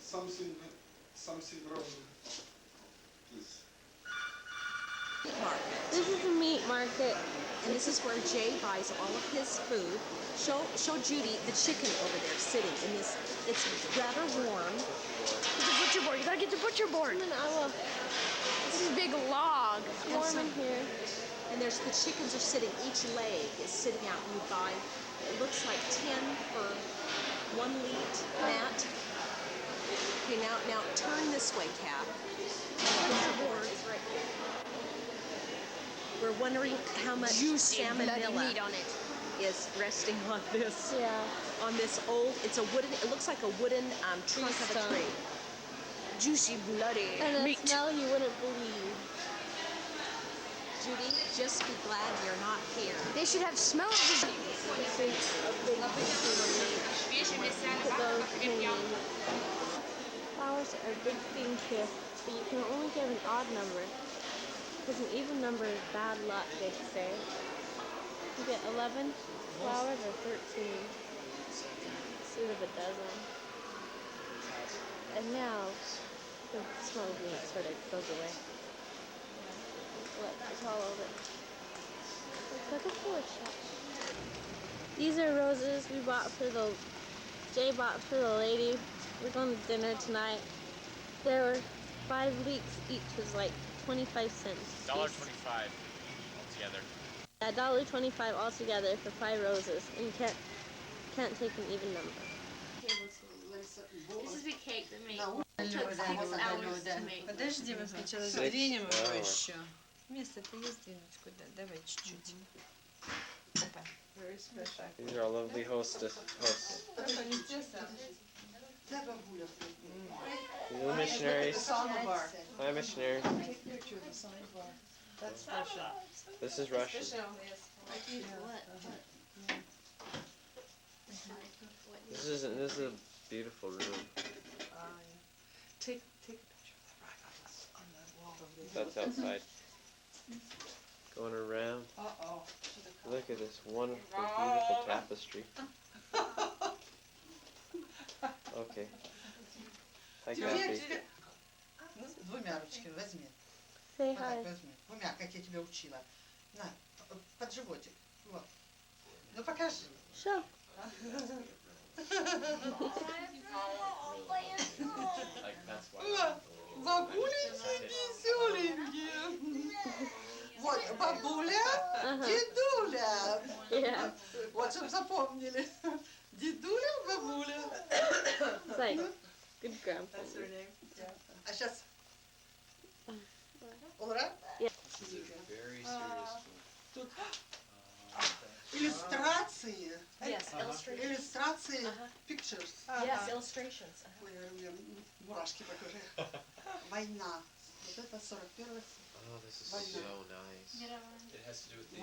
something wrong. Please. This is the meat market. And this is where Jay buys all of his food. Show Judy the chicken over there sitting in this. It's rather warm. Get the butcher board. You gotta get the butcher board. And I will. This is a big log. It's warm in here. And there's the chickens are sitting. Each leg is sitting out. And you buy. It looks like 10 for 1 lead, Matt. Okay, now turn this way, Kat. Butcher board is right here. We're wondering how much Juicy salmonella meat on it. is resting on this. Yeah. On this old, it's a wooden. It looks like a wooden trunk of a stump. tree. Juicy, bloody And a meat. smell you wouldn't believe. Judy, just be glad you're not here. They should have smell of this. A big put those hanging. Flowers are a big thing here, but you can only give an odd number. Because an even number is bad luck, they say. You get 11 flowers or 13. Instead of a dozen. And now, the smell of meat sort of goes away. Look, it's all over. It's like a flower shop. These are roses we bought for Jay bought for the lady. We're going to dinner tonight. There were 5 leeks, each was like 25 cents. $1.25 altogether. Yeah, $1.25 altogether for 5 roses, and you can't take an even number. This is the cake that took 6 hours to make. Подожди, мы сначала сдвинем его еще. Место-то есть двинуть куда? Давай чуть-чуть. Опа. These are our lovely hosts. Hello, missionaries. Hi, missionary. That's Russian. This is Russian. This is a beautiful room. Take a picture of the rifles on the wall over there. That's outside. Going around. Uh-oh. Look at this wonderful, beautiful tapestry. Okay. Hi, Kathy. Двумя ручками возьми. Say Вот так hi. возьми. Двумя, как я тебя учила. На, под животик. Вот. Ну покажи. Show. Бабуленьки веселенькие. Вот, бабуля, дедуля. Yeah. Вот, чтобы запомнили. Дедуля, бабуля. It's like good grandpa. That's her name. Yeah. А сейчас. Ура? Yeah. This is a very serious Тут иллюстрации. Yes, illustrations. Иллюстрации, pictures. Yes, illustrations. Ой, у меня мурашки по коже. Война. Вот это 41-й. Oh, this is so nice. It has to do with the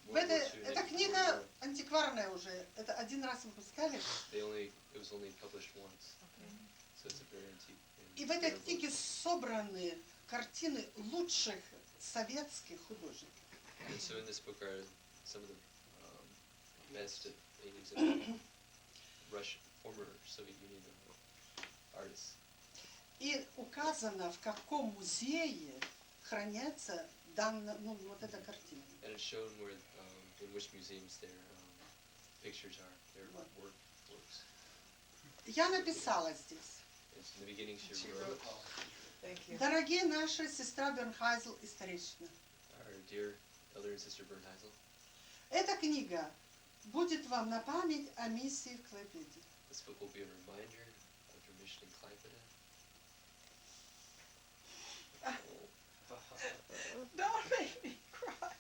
Вот. Эта книга антикварная уже. Это один раз выпускали. It was only published once. So it's a very antique. И в этой книге собраны картины лучших советских художников. And so in this book are some of the best paintings of Russian, former Soviet Union artists. И указано, в каком музее хранятся вот эта картина. And it's shown where, in which museums their pictures are, their works. Я написала здесь. It's in the beginning she wrote, Дорогие наши сестра Бернхайзел и старейшина. our dear elder and sister Bernheisel. Эта книга будет вам на память о миссии в Клайпеде. This book will be a reminder of your mission in Klaipeda. Don't make me cry.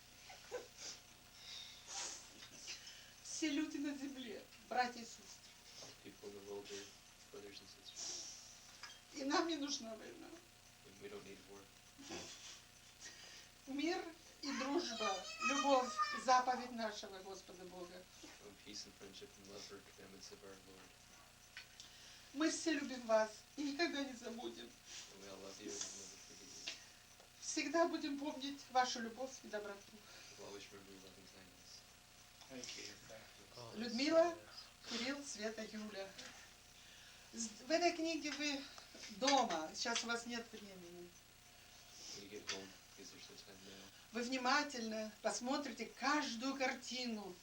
Все люди на земле, братья и сестры. All people in the world are brothers and sisters. И нам не нужна война. We don't need war. Мир и дружба, любовь, заповедь нашего Господа Бога. Peace and friendship and love are commandments of our Lord. Мы все любим вас и никогда не забудем. And we all love you and never forget you. Всегда будем помнить вашу любовь и доброту. We'll always remember your loving kindness. Thank you. Людмила, Кирилл, Света, Юля. В этой книге вы дома, сейчас у вас нет времени. When you get home, because there's no time now, Вы внимательно посмотрите каждую картину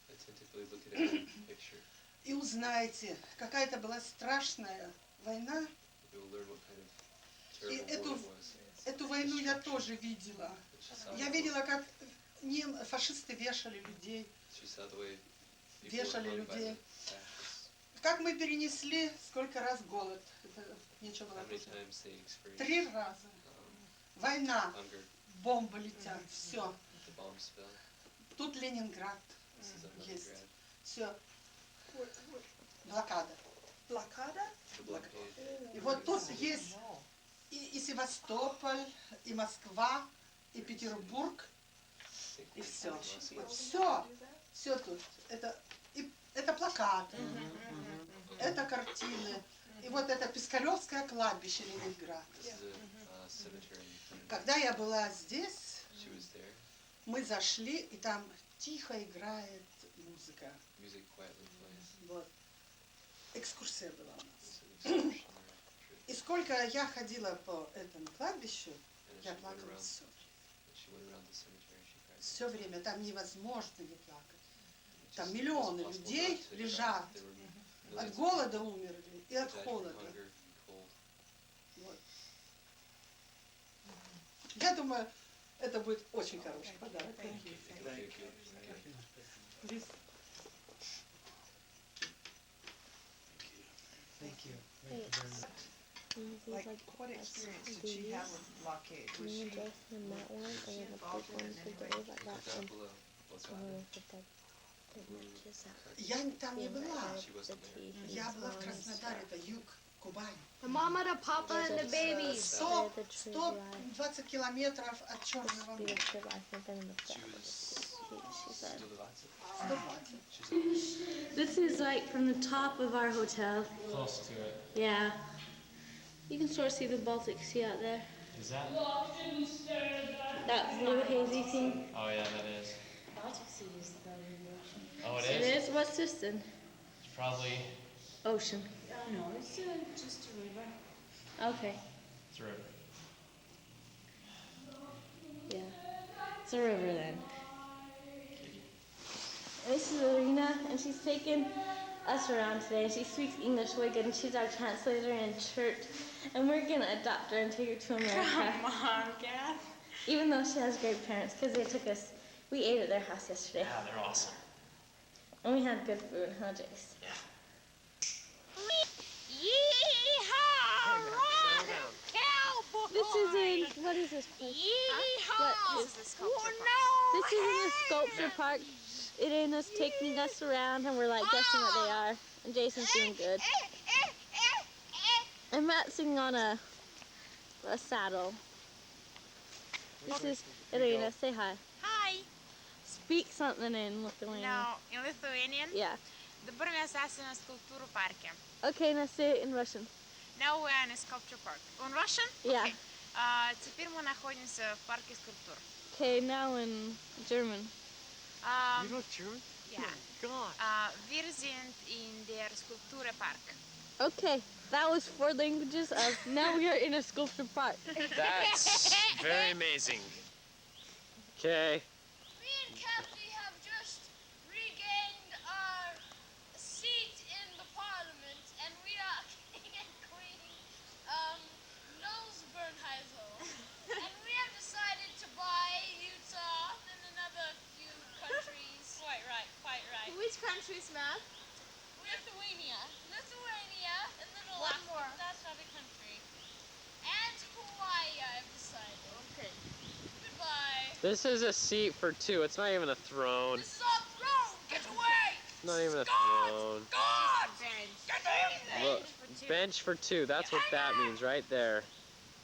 attentively look at every picture. и узнаете, какая это была страшная война. You'll learn what kind of И terrible war it was. эту войну я тоже видела. And she saw Я the видела, war. как фашисты вешали людей. She saw the way people Вешали were hung by людей. the fascists. Как мы перенесли, сколько раз голод. Это нечего было How many тут. times they experienced 3 раза. Война, hunger, бомбы летят, все. the bombs fell. Тут Ленинград This is on есть. Leningrad. Все. Блокада. The blockade. И вот тут есть и Севастополь, и Москва, и Петербург, и все. Вот все тут. Это плакаты, это картины. И вот это Пискаревское кладбище Ленинград. This is a cemetery. in Когда я была здесь, She was there. мы зашли, и там тихо играет музыка. Music quietly plays. Вот. Экскурсия была у нас. It's an excursion or trip. И сколько я ходила по этому кладбищу, And я as she went плакала around, все. as she went around the cemetery, she cried. Все время. Там невозможно не плакать. It Там just миллионы wasn't possible людей not to cry. лежат. There were От millions of голода умерли и people от who died from холода. hunger and cold. Вот. Я думаю, это будет очень хороший подарок. Thank you. Please. Thank you. Thank you very much. Like, what experience did she have with blockade? Was Me she and Justin met one, and then the involved big in one it for anyway? Dave. I got Down one. below. What's And on then it? for Dave. It matches out. Я там не была. She wasn't there. Я была в Краснодаре, это юг, Кубань. The mama, the papa, and the babies. 120 километров от Черного Be the моря. trip, I think I'm gonna She fly. was She said. still alive. 120. She's This is like from the top of our hotel. Close to it. Yeah. You can sort of see the Baltic Sea out there. Is that? That blue hazy thing. Oh yeah, that is. Baltic Sea is probably the ocean. Oh, It is? What's this then? It's probably. Ocean. No, it's just a river. Okay. It's a river. Yeah. It's a river then. This is Arena, and she's taken us around today. She speaks English way good, and she's our translator in church. And we're gonna adopt her and take her to America. Come on, Kath. Even though she has great parents, because they took us. We ate at their house yesterday, Yeah, they're awesome. and we had good food, huh, Jace? Yeah. This is in what is this place? What is This is a sculpture park. This is in the sculpture park. Irena's taking us around, and we're like guessing what they are. And Jason's doing good. And Matt's sitting on a saddle. This is Irena. Say hi. Hi! Speak something in Lithuanian. No, in Lithuanian. Yeah. Dabar mes esame skulptūrų parke. Okay, now say it in Russian. Now we're in a sculpture park. In Russian? Yeah. Okay. Теперь мы находимся в парке скульптур. Okay, now in German. You know German? Yeah. God. Wir sind in der Skulpturepark. Okay, that was 4 languages of now we are in a sculpture park. That's very amazing. Okay. Me and Kathy have just regained our seat in the parliament, and we are King and Queen Nosbernheisel. And we have decided to buy Utah and another few countries. Quite right, quite right. Which countries, Matt? Lithuania, and then One Alaska. more. That's not a country. And Hawaii, I've decided. Okay. Goodbye. This is a seat for 2. It's not even a throne. This is our throne! Get away! It's not even a throne. God! Bench. Get in! Look, bench for 2. That's what that means right there.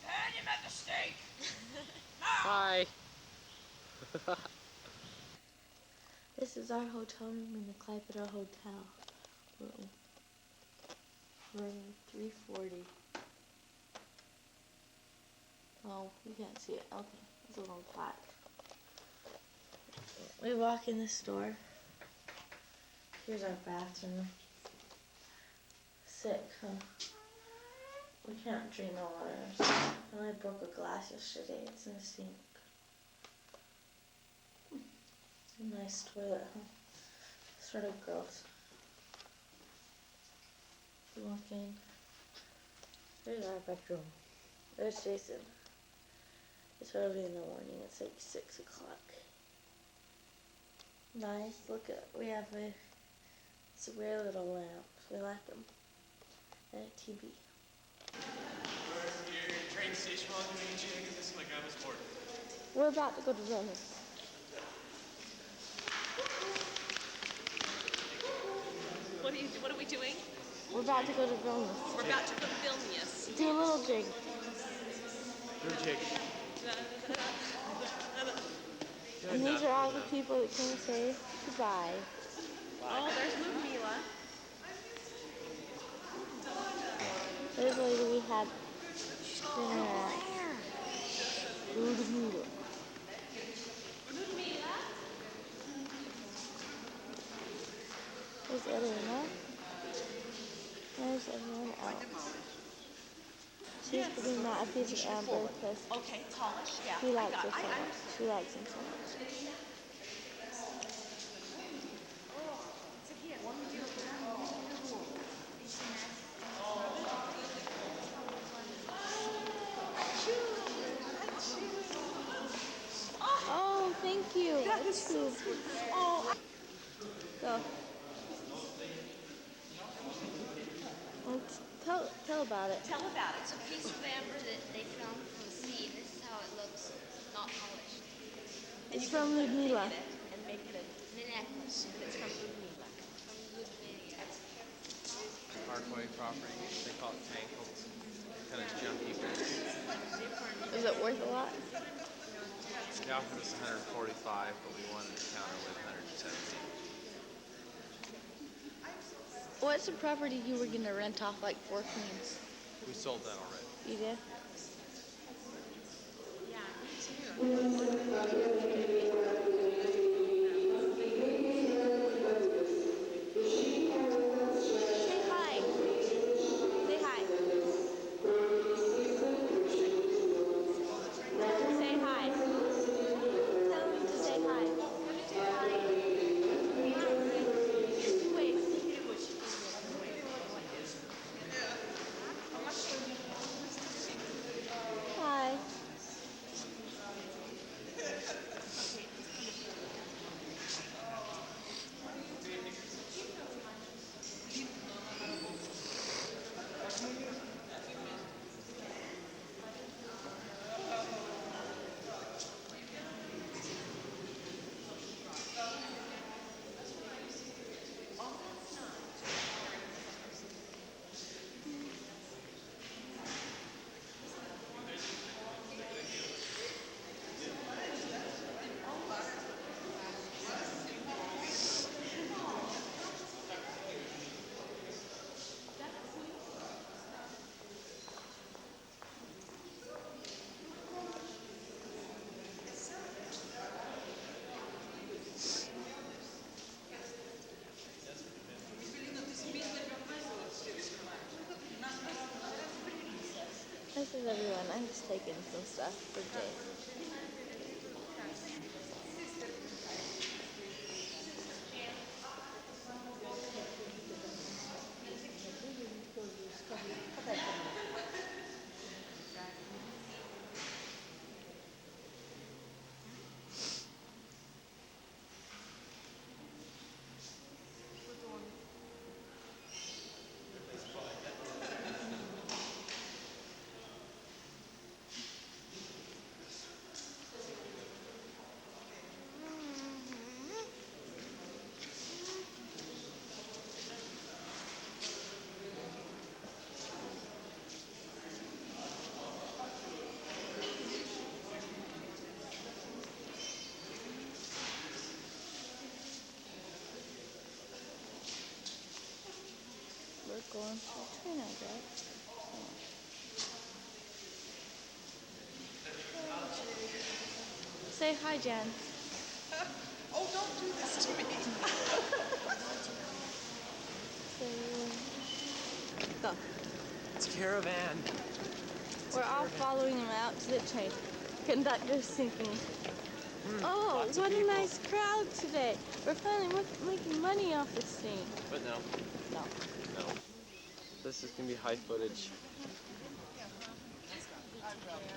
Hand him at the stake! Hi. This is our hotel room in the Klaipeda Hotel room. Room 340. Oh, you can't see it. Okay, it's a little plaque. We walk in this door. Here's our bathroom. sick, huh? We can't drain the water. And I broke a glass yesterday. It's in the sink. Nice toilet, huh? Sort of gross. Walking. There's our bedroom. There's Jason. It's early in the morning. It's like 6 o'clock. Nice. Look at, we have it's a rare little lamp. We like them. And a TV. We're here at train station while doing a jig, and this is my grandma's board. We're about to go to Venice. What are we doing? We're about to go to Vilnius. We're about to go to Vilnius. Do a little jig. Do a jig. And these are all the people that came to say goodbye. Oh, there's Ludmila. There's the lady we had dinner at. Ludmila. There's Elena. There's everyone else. She's putting that a piece of amber because Okay, polish. Yeah. she likes her so much. She likes him so much. Oh, thank you. That is so sweet. Oh, Go. Well, tell about it. tell about it. It's a piece of amber that they found from the sea. This is how it looks, not polished. It's from Ludmila. And make it a The necklace it's from Ludmila. from Lithuania. Parkway property, they call it tankles. Kind of junky, but Is it worth a lot? they offered us 145, but we wanted to counter with 117. What's the property you were gonna rent off like 4 queens? We sold that already. You did? Say hi. Say hi. Say hi. Tell him to say hi. Wait. Hi. This is everyone. I'm just taking some stuff for Jay. We're going to the train, I guess. Say hi, Jen. Oh, don't do this to me. Say go. It's caravan. We're all following him out to the train. Conductor's thinking, oh, lots of what a people. nice crowd today. We're finally making money off this thing. But no. No. No. This is gonna be high footage.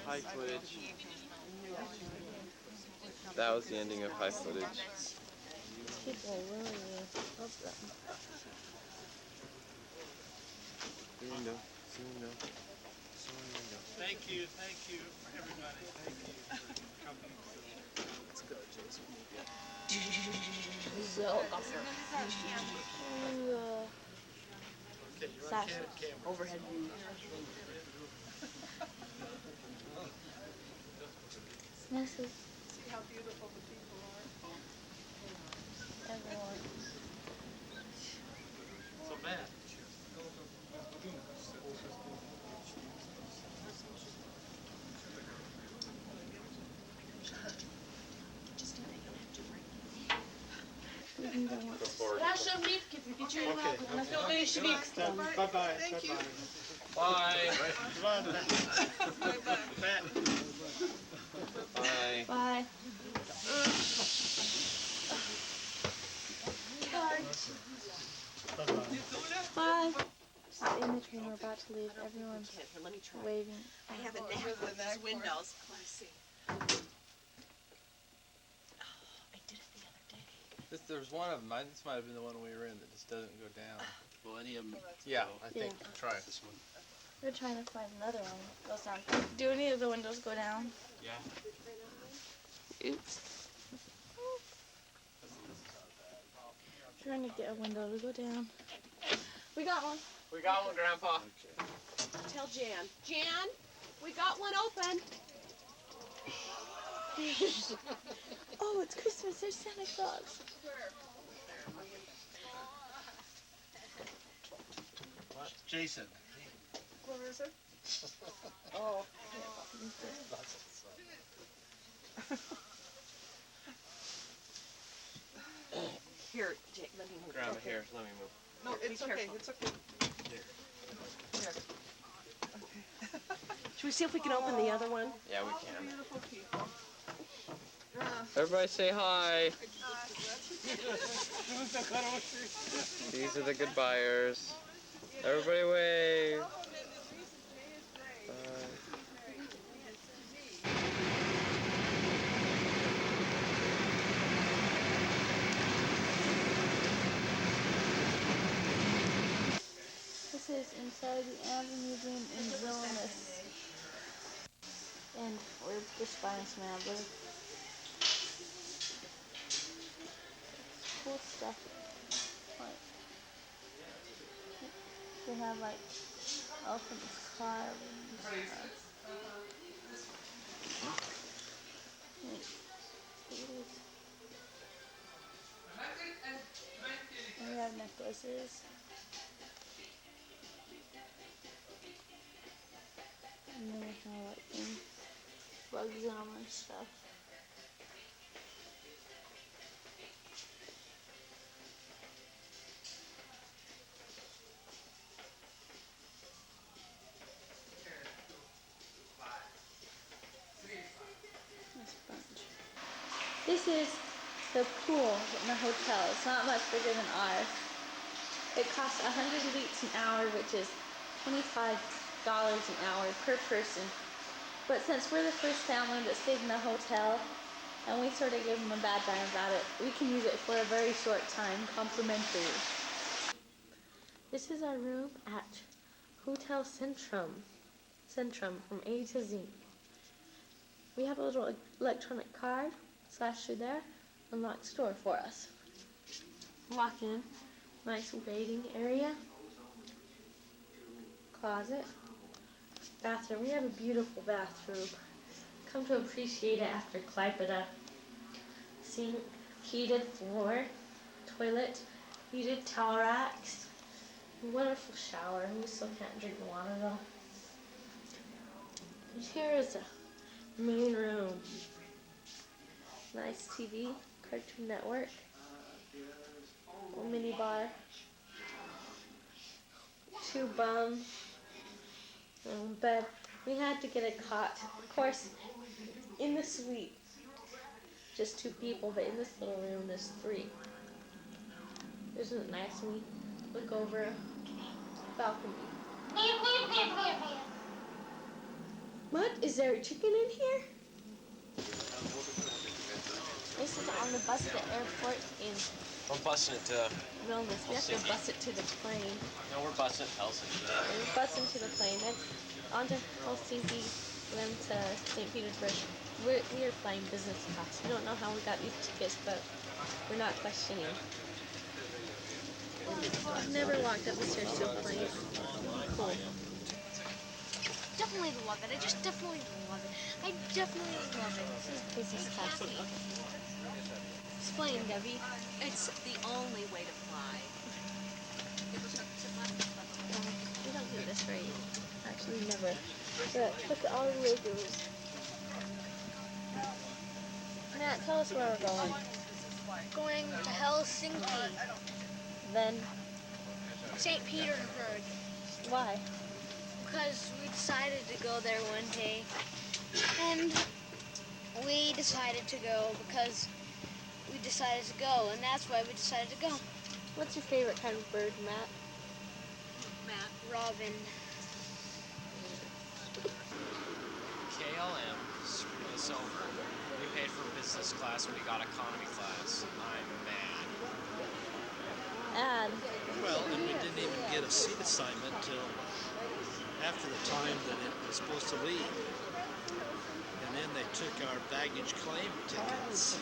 High footage. That was the ending of high footage. People really love them. Thank you for everybody. Thank you for coming. Let's go, Jason. This is a helicopter. Okay, you're on Sasha. camera. Overhead view. This is See how beautiful the people are. everyone. So Matt. Rasha, Митки, прикачай лапу, на то еще экстра. Bye-bye. Thank you. Bye. Matt. Bye. Bye. Bye. In the train, we're about to leave. Everyone's Here, let me try. waving. I have a knack with these windows. Let's see. Oh, I did it the other day. There's one of them. This might have been the one we were in that just doesn't go down. Will any of them? Yeah, I think. Yeah. Try it. This one. We're trying to find another one. Goes down. Do any of the windows go down? Yeah. Oops. Trying to get a window to go down. We got one. We got one, Grandpa. Tell Jan. Jan, we got one open. Oh, it's Christmas. There's Santa Claus. Jason. Where is it? Oh. Here, Jake, let me move. Grandma, here, let me move. No, it's okay. careful. It's okay. Should we see if we can open the other one? Yeah, we can. Beautiful people. Everybody say hi. These are the good buyers. Everybody wave. This is inside the Amber Museum in Vilnius. And we're just buying some amber. Cool stuff. Like, they have like elephants carved and stuff. And we have necklaces. And then we have like bugs on them and stuff. This bunch. This is the pool in the hotel. It's not much bigger than ours. It costs 100 leets an hour, which is $25 an hour per person. But since we're the first family that stayed in the hotel, and we sort of gave them a bad time about it, we can use it for a very short time, complimentary. This is our room at Hotel Centrum from A to Z. We have a little electronic card slashed through there, unlocks door for us. Walk in, nice waiting area, closet, bathroom. We have a beautiful bathroom. Come to appreciate it after Klaipeda. Sink, heated floor, toilet, heated towel racks, wonderful shower. We still can't drink the water though. And here is the main room. Nice TV, Cartoon Network, a mini bar, too bummed. But we had to get a cot. Of course, in the suite, just 2 people, but in this little room, there's 3. Isn't it nice when we look over a balcony? What? Is there a chicken in here? This is on the bus to the airport in We're busing it to Vilnius. We have to bus it to the plane. No, we're busing it to Helsinki. We're busing to the plane. Then on to Helsinki, then to St. Petersburg. We are flying business class. We don't know how we got these tickets, but we're not questioning. I've never walked up the stairs to a plane. Cool. Definitely love it. I just definitely love it. I definitely love it. This is business class. Explain, Debbie. It's the only way to fly. We don't do this right. Actually, never. But look at all the Legos. Matt, tell us where we're going. Going to Helsinki, Then, St. Petersburg, why? because we decided to go there one day, and we decided to go because we decided to go, and that's why we decided to go. What's your favorite kind of bird, Matt? Robin. KLM screwed us over. We paid for business class and we got economy class. I'm mad. And Well, and we didn't even get a seat assignment till after the time that it was supposed to leave. And then they took our baggage claim tickets.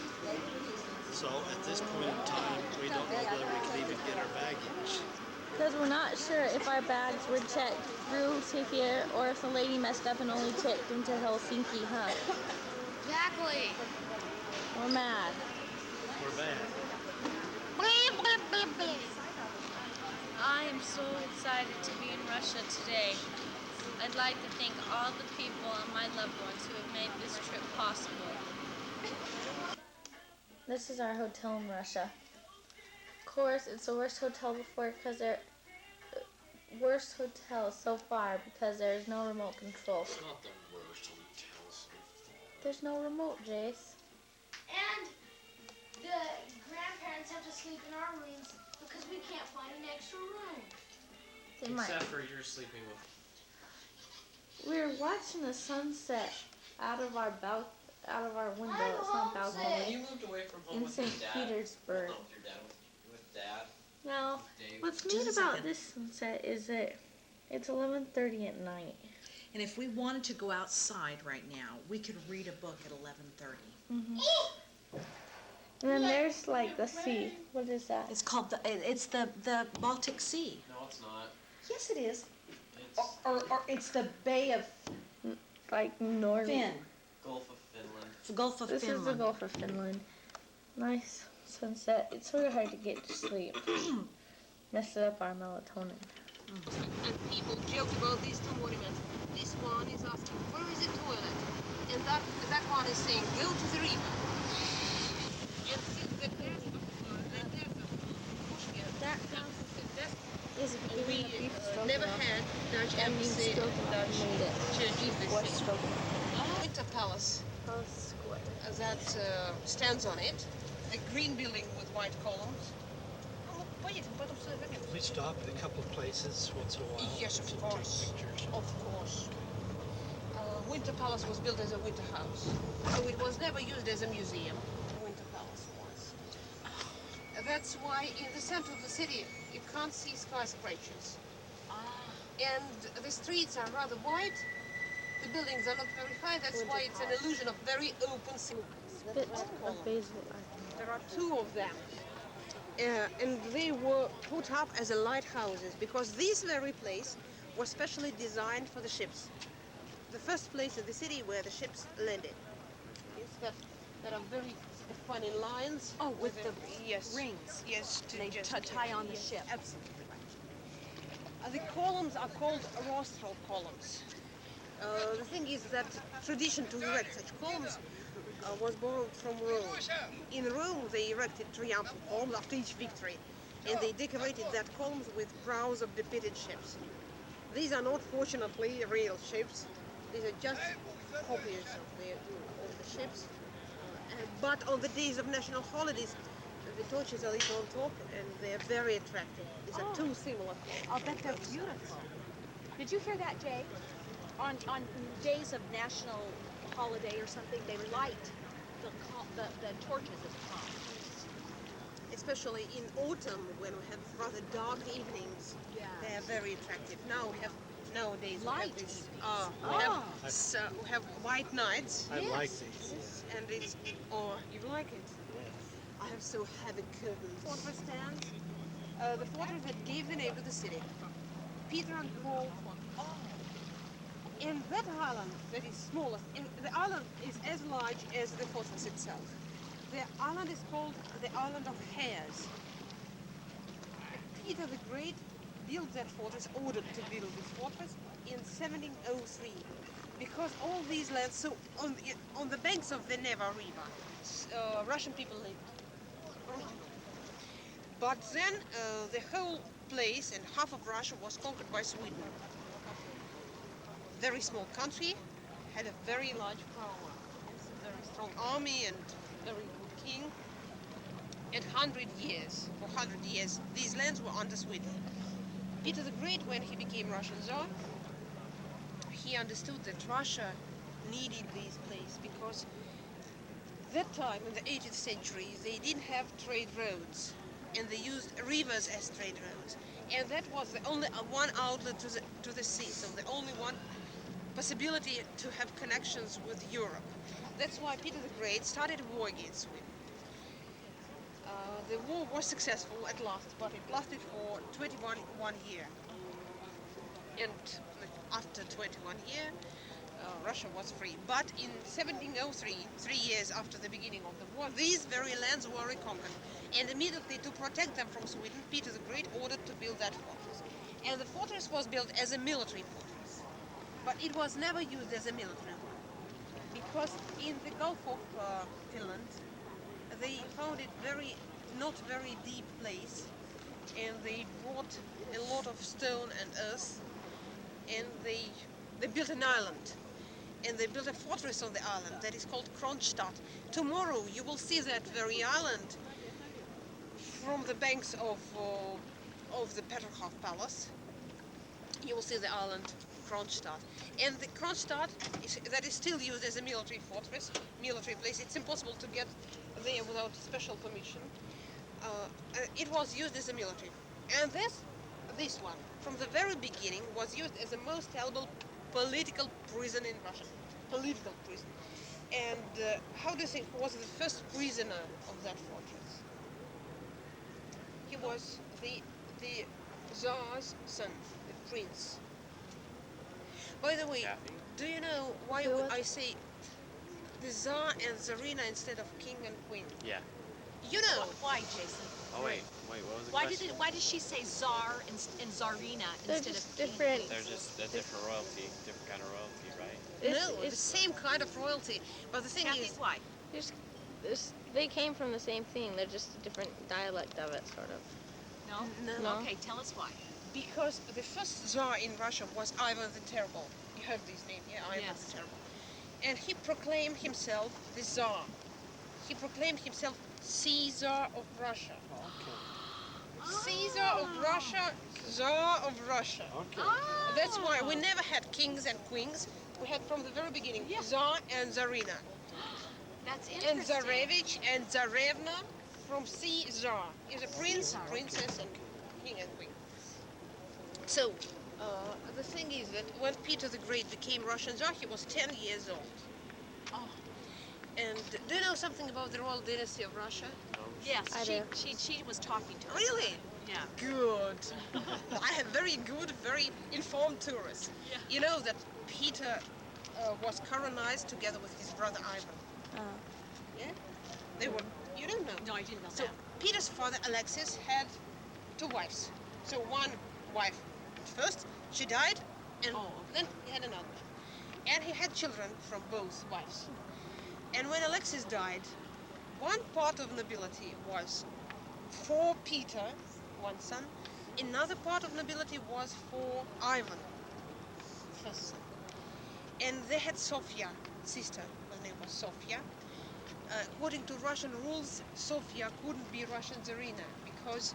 So at this point in time, we don't know whether we can even get our baggage. because we're not sure if our bags were checked through to here or if the lady messed up and only checked into Helsinki, huh? Exactly. We're mad. We're bad. I am so excited to be in Russia today. I'd like to thank all the people and my loved ones who have made this trip possible. This is our hotel in Russia. Of course, it's the worst hotel before because they're worst hotel so far because there's no remote control. It's not the worst hotel so far. There's no remote, Jace. And the grandparents have to sleep in our rooms because we can't find an extra room. They might. Except for you're sleeping with. We're watching the sunset out of our window. It's not balcony. When you moved away from home In with St. your dad. Petersburg. Well, no, your dad with dad. Now, Dave. what's Just neat a about second. this sunset is that it's 11:30 at night. And if we wanted to go outside right now, we could read a book at 11:30. Mm-hmm. And then there's like the sea. What is that? It's called the Baltic Sea. No, it's not. Yes, it is. It's Or it's the Bay of Like Norway. Finn. Gulf of Finland. The Gulf of This is the Finland. Gulf of Finland. Nice sunset. It's sort of hard to get to sleep. Messed up our melatonin. And people joke about these two monuments. This one is asking, where is the toilet? And that one is saying, go to the river. And since the death of Pushkin, That is a we beginning of beef stroganoff. never had Dutch I mean, embassy, stroganoff Dutch made it. church in Beef or this city. stroganoff. Winter Palace Square. that stands on it, a green building with white columns. We stop at a couple of places once in a while. Yes, of to course. take pictures. Of course. Winter Palace was built as a winter house, so it was never used as a museum. Winter Palace was. That's why in the center of the city you can't see skyscrapers. And the streets are rather wide. The buildings are not very high. That's why it's an illusion of very open city. Bit of basil. There are 2 of them. And they were put up as a lighthouses because this very place was specially designed for the ships. The first place in the city where the ships landed. Is that there are very funny lines. Oh, with the yes, rings. Yes, to They just tie on the ship. Absolutely right. The columns are called rostral columns. The thing is that tradition to erect such columns was borrowed from Rome. In Rome, they erected triumphal columns after each victory, and they decorated that columns with prows of depicted ships. These are not, fortunately, real ships. These are just copies of the ships. But on the days of national holidays, the torches are lit on top, and they're very attractive. These are two similar. I'll bet they're beautiful. Did you hear that, Jay? On days of national holiday or something, they light the torches at the top. Especially in autumn, when we have rather dark evenings, they are very attractive. Now we have nowadays Light we have this, evenings. we have white nights. I like these. And it's you like it? I have so heavy curtains. Fortress stands. The fortress that gave the name to the city. Peter and Paul. And that island that is smallest, the island is as large as the fortress itself. The island is called the Island of Hares. Peter the Great built that fortress, ordered to build this fortress in 1703, because all these lands, so on the banks of the Neva River, Russian people lived. But then the whole place and half of Russia was conquered by Sweden. Very small country, had a very large power, a very strong army and very good king. And 100 years, for 100 years, these lands were under Sweden. Peter the Great, when he became Russian Tsar, he understood that Russia needed these places because that time in the 18th century they didn't have trade roads and they used rivers as trade roads, and that was the only one outlet to the sea, so the only one possibility to have connections with Europe. That's why Peter the Great started a war against Sweden. The war was successful at last, but it lasted for 21 years. And after 21 years, Russia was free. But in 1703, 3 years after the beginning of the war, these very lands were reconquered. And immediately, to protect them from Sweden, Peter the Great ordered to build that fortress. And the fortress was built as a military fortress. But it was never used as a military one. Because in the Gulf of Finland, they found it not very deep place, and they brought a lot of stone and earth, and they built an island, and they built a fortress on the island that is called Kronstadt. Tomorrow you will see that very island from the banks of the Peterhof Palace. You will see the island Kronstadt, and the Kronstadt that is still used as a military fortress, military place. It's impossible to get there without special permission. It was used as a military, and this one from the very beginning was used as the most terrible political prison in Russia. Political prison. And how do you think was the first prisoner of that fortress? He was the Tsar's son, the prince. By the way, do you know why I say the Tsar and Tsarina instead of king and queen? Yeah. You know why, Jason? Oh wait, what was the Why question? why does she say Tsar and Tsarina instead of king? different. They're different royalty, different kind of royalty, right? No, it's the same kind of royalty. But the thing Kathy, is, why? They came from the same thing. They're just a different dialect of it, sort of. No? No. Okay, tell us why. because the first Tsar in Russia was Ivan the Terrible. You heard this name, yeah, Ivan Yes. the Terrible. And he proclaimed himself the Tsar. He proclaimed himself Caesar of Russia. Caesar of Russia, Tsar of Russia. That's why we never had kings and queens. We had from the very beginning Tsar and Tsarina. That's And interesting. Tsarevich and Tsarevna from Caesar. Is a prince, princess, and king and queen. So, the thing is that when Peter the Great became Russian Tsar, he was 10 years old. Oh. And do you know something about the royal dynasty of Russia? Yes, I she, do. she was talking to us. Really? Yeah. Good. I have very good, very informed tourists. Yeah. You know that Peter was coronized together with his brother Ivan. Yeah? They were. You don't know. No, I didn't know So that. Peter's father Alexis had 2 wives. So one wife first, she died, and then he had another one. And he had children from both wives. And when Alexis died, one part of nobility was for Peter, one son. Another part of nobility was for Ivan, first son. And they had Sofia, sister, her name was Sofia. According to Russian rules, Sofia couldn't be Russian Tsarina because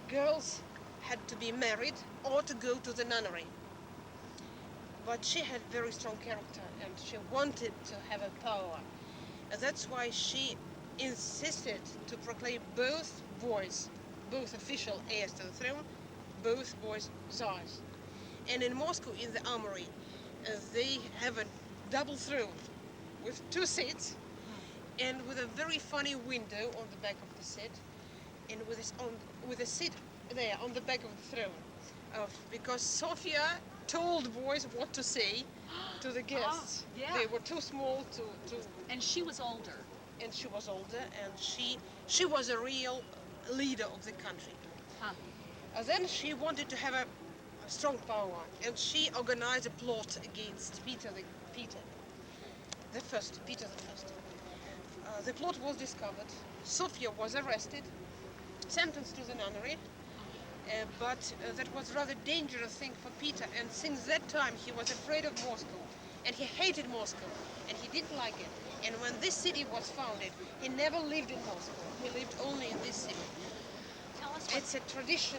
girls had to be married or to go to the nunnery. But she had very strong character and she wanted to have a power. And that's why she insisted to proclaim both boys, both official heirs to the throne, both boys Tsars. And in Moscow, in the armory, they have a double throne with 2 seats and with a very funny window on the back of the seat, and with a seat there on the back of the throne. Because Sofia told boys what to say to the guests. Oh, yeah. They were too small to. And she was older. And she was older, and she was a real leader of the country. Huh. Then she wanted to have a strong power, and she organized a plot against Peter the First. The plot was discovered. Sofia was arrested, sentenced to the nunnery, but that was rather dangerous thing for Peter, and since that time he was afraid of Moscow, and he hated Moscow, and he didn't like it. And when this city was founded, he never lived in Moscow. He lived only in this city. Tell us It's a tradition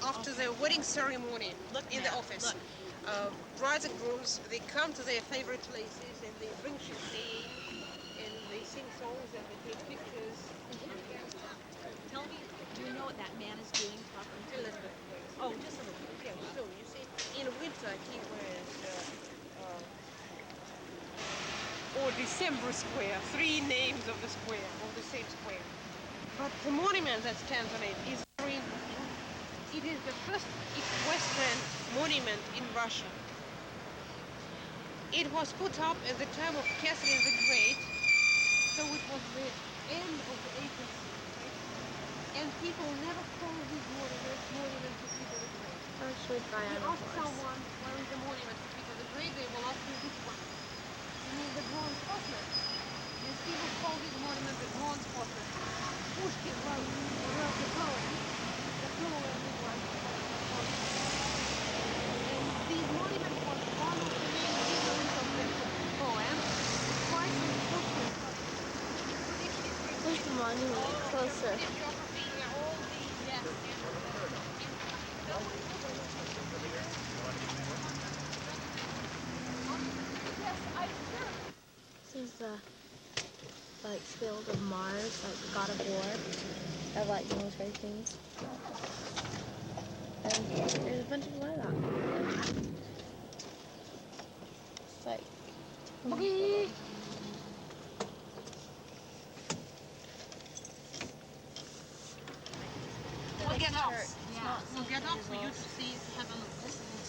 after the wedding ceremony in the office. Brides and grooms, they come to their favorite places and they drink champagne and they sing songs and they take pictures. Tell me, do you know what that man is doing talking to Elizabeth. Oh, just a little bit. Yeah, so you see, in winter he wears or December Square, 3 names of the square, of the same square. But the monument that stands on it is very interesting. It is the first equestrian monument in Russia. It was put up at the time of Catherine the Great, so it was the end of the 18th century, and people never call this monument to Peter the Great. Actually, If you ask someone where is the monument to Peter the Great, they will ask you this one. You mean the bronze postman? These people call this monument the bronze postman. Pushkin wrote the poem. The poem was and this monument was one of the main figures of the poem. Quite Pushkin. Where's the monument? Closer. This is the field of Mars, like God of War, of like military things. And there's a bunch of lilac. It's like We'll get off. Yeah. We'll get off for you to see, have a look.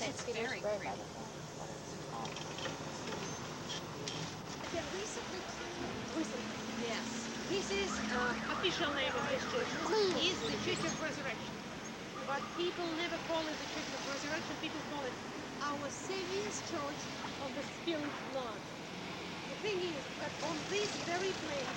It's very pretty. Yes. This is official name of this church. It's the Church of Resurrection. But people never call it the Church of Resurrection. People call it our Savior's Church of the Spirit Blood. The thing is that on this very place,